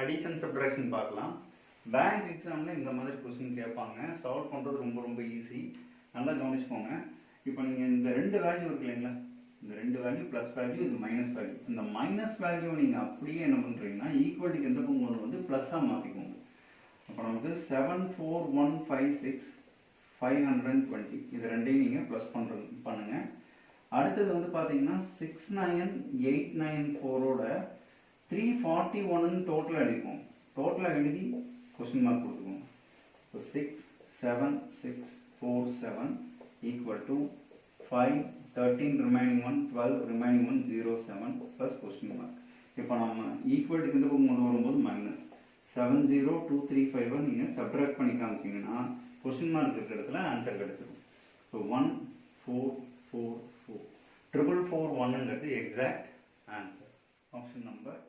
Addition subtraction பார்க்கலாம். Bank எக்ஸாமில் இந்த மாதிரி கொஸ்டின் கேட்பாங்க. சால்வ் பண்ணுறது ரொம்ப ரொம்ப ஈஸி. நல்லா கவனிச்சுக்கோங்க. இப்போ நீங்கள் இந்த ரெண்டு வேல்யூ இருக்கு இல்லைங்களா, இந்த ரெண்டு வேல்யூ ப்ளஸ் வேல்யூ, இது மைனஸ் வேல்யூ. இந்த மைனஸ் வேல்யூ நீங்கள் அப்படியே என்ன பண்ணுறீங்கன்னா ஈக்குவல்ட்டுக்கு எந்த பக்கம் கொண்டு வந்து ப்ளஸ்ஸாக மாற்றிக்கோங்க. அப்போ நமக்கு 74156 520 இது ரெண்டையும் நீங்கள் ப்ளஸ் பண்ணுங்கள். அடுத்தது வந்து பார்த்தீங்கன்னா 69894ஓட 341 டோட்டலாக எழுதிப்போம். டோட்டலாக எழுதி கொஸ்டின் மார்க் கொடுத்துக்கோங்க. இப்போ 67647 equal to 5 13 remaining 1 12 remaining 1 07 plus question mark. இப்போ நம்ம ஈக்குவல்ட்டுக்கு இந்த பக்கம் கொண்டு வரும்போது மைனஸ் 70235 நீங்கள் சப்ட்ராக்ட் பண்ணி காமிச்சிங்கன்னா கொஸ்டின் மார்க் இருக்கிற இடத்துல ஆன்சர் கிடைச்சிடும். ஸோ 1444 444 1ங்கிறது எக்ஸாக்ட் ஆன்சர். Option number